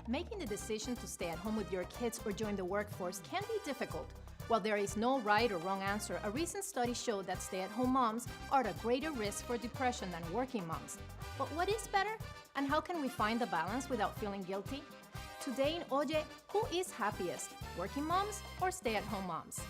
Making the decision to stay at home with your kids or join the workforce can be difficult. While there is no right or wrong answer, a recent study showed that stay-at-home moms are at a greater risk for depression than working moms. But what is better? And how can we find the balance without feeling guilty? Today in Oye, who is happiest, working moms or stay-at-home moms?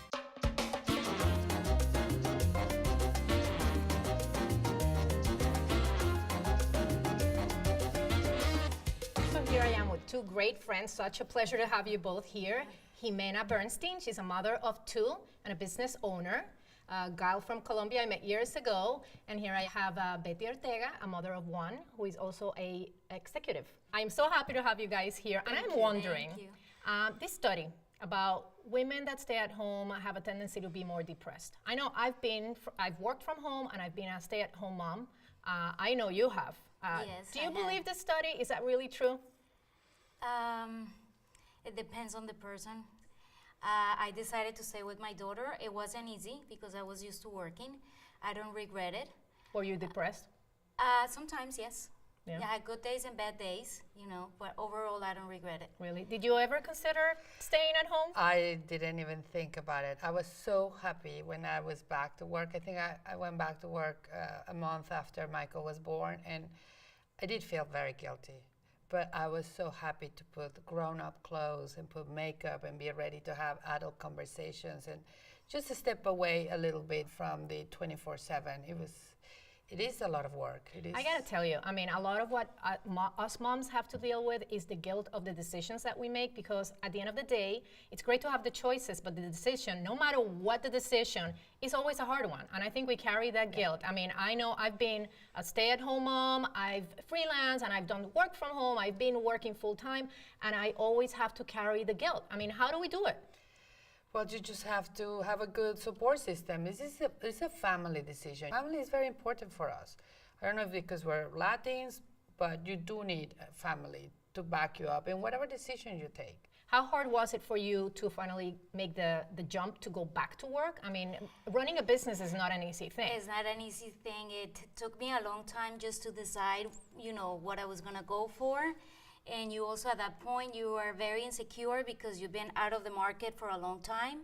Here I am with two great friends. Such a pleasure to have you both here. Jimena Bernstein, she's a mother of two and a business owner. Gal from Colombia I met years ago. And here I have Betty Ortega, a mother of one, who is also a executive. I'm so happy to have you guys here. And I'm wondering, this study about women that stay at home have a tendency to be more depressed. I know I've worked from home and I've been a stay-at-home mom. I know you have. Yes, do you believe this study? Is that really true? It depends on the person. I decided to stay with my daughter. It wasn't easy because I was used to working. I don't regret it. Were you depressed? Sometimes, yes. Yeah. I had good days and bad days, but overall I don't regret it. Really? Did you ever consider staying at home? I didn't even think about it. I was so happy when I was back to work. I think I went back to work a month after Michael was born, and I did feel very guilty. But I was so happy to put grown-up clothes and put makeup and be ready to have adult conversations and just to step away a little bit from the 24/7. It is a lot of work. It is. I gotta tell you, I mean, a lot of what us moms have to deal with is the guilt of the decisions that we make, because at the end of the day, it's great to have the choices, but the decision, no matter what the decision, is always a hard one. And I think we carry that guilt. I mean, I know I've been a stay-at-home mom, I've freelanced, and I've done work from home, I've been working full-time, and I always have to carry the guilt. I mean, how do we do it? Well, you just have to have a good support system. It's a family decision. Family is very important for us. I don't know if because we're Latins, but you do need a family to back you up in whatever decision you take. How hard was it for you to finally make the jump to go back to work? I mean, running a business is not an easy thing. It's not an easy thing. It took me a long time just to decide, what I was gonna go for. And you also, at that point, you are very insecure because you've been out of the market for a long time.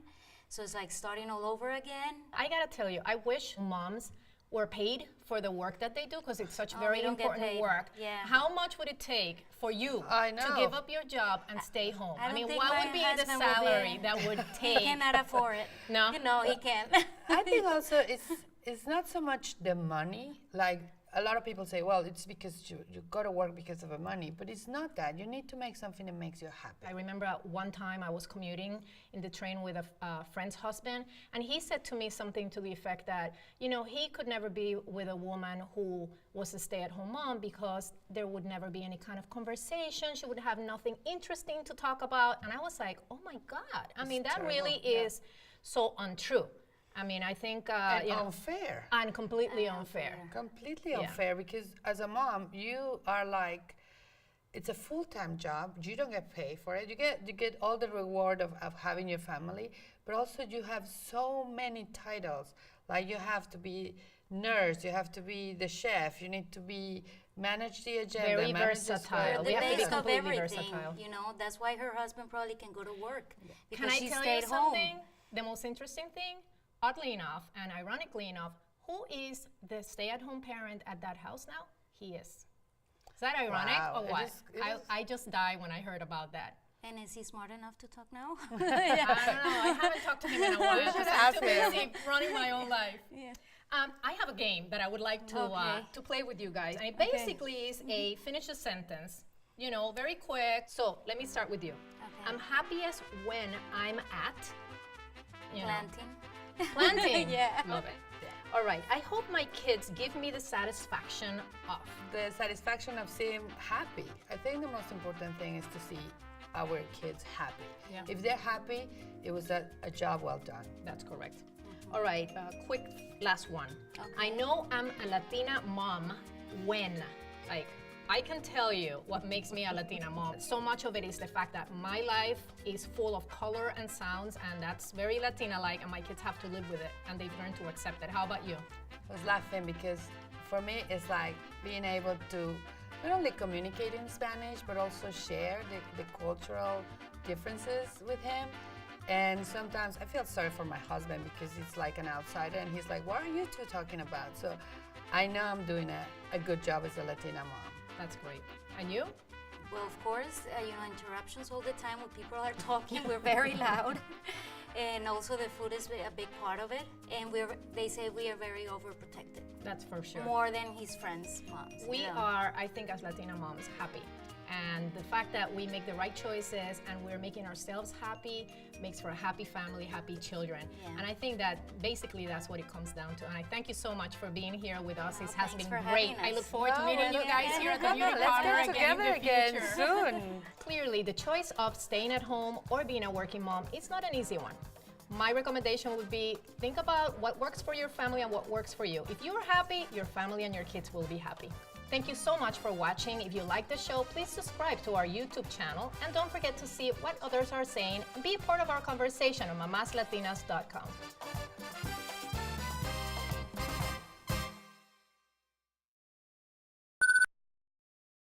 So it's like starting all over again. I gotta tell you, I wish moms were paid for the work that they do, because it's such very important work. Yeah. How much would it take for you to give up your job and stay home? I mean, don't what think would be my the husband will salary be- that would take? He cannot afford it. No? He can't. I think also it's not so much the money. Like a lot of people say, well, it's because you go to work because of the money, but it's not that. You need to make something that makes you happy. I remember at one time I was commuting in the train with a friend's husband, and he said to me something to the effect that, he could never be with a woman who was a stay-at-home mom because there would never be any kind of conversation. She would have nothing interesting to talk about. And I was like, oh my God. I mean, that terrible. really is so untrue. I mean, I think And unfair. And completely unfair. Completely unfair, because as a mom, you are like, it's a full-time job. You don't get paid for it. You get all the reward of having your family, but also you have so many titles. Like you have to be nurse, you have to be the chef, you need to manage the agenda. Very versatile. The We have to be base of completely everything, versatile. That's why her husband probably can go to work. Can Because I she tell you stayed home. something? The most interesting thing, oddly enough and ironically enough, who is the stay-at-home parent at that house now? He is. Is that ironic Wow. or what? It is. I just died when I heard about that. And is he smart enough to talk now? I don't know. I haven't talked to him in a while. should I'm ask too him. busy running my own life. Yeah. I have a game that I would like to play with you guys. And it basically is a finish a sentence, very quick. So let me start with you. Okay. I'm happiest when I'm at, Planting. planting. Yeah. Love it. All right. I hope my kids give me the satisfaction of. The satisfaction of seeing happy. I think the most important thing is to see our kids happy. Yeah. If they're happy, it was a job well done. That's correct. All right, quick last one. Okay. I know I'm a Latina mom when, I can tell you what makes me a Latina mom. So much of it is the fact that my life is full of color and sounds, and that's very Latina-like, and my kids have to live with it, and they've learned to accept it. How about you? I was laughing because for me, it's like being able to not only communicate in Spanish, but also share the cultural differences with him. And sometimes I feel sorry for my husband because he's like an outsider and he's like, what are you two talking about? So I know I'm doing a good job as a Latina mom. That's great. And you? Well, of course, interruptions all the time when people are talking. We're very loud. And also the food is a big part of it. And they say we are very overprotected. That's for sure. More than his friends' moms. We are, I think, as Latina moms, happy. And the fact that we make the right choices and we're making ourselves happy makes for a happy family, happy children. Yeah. And I think that basically that's what it comes down to. And I thank you so much for being here with us. It has thanks been for great. having I us. look forward to meeting you guys here at the Beauty Let's Corner get again in together the again future. soon. Clearly, the choice of staying at home or being a working mom is not an easy one. My recommendation would be think about what works for your family and what works for you. If you are happy, your family and your kids will be happy. Thank you so much for watching. If you like the show, please subscribe to our YouTube channel and don't forget to see what others are saying and be a part of our conversation on mamaslatinas.com.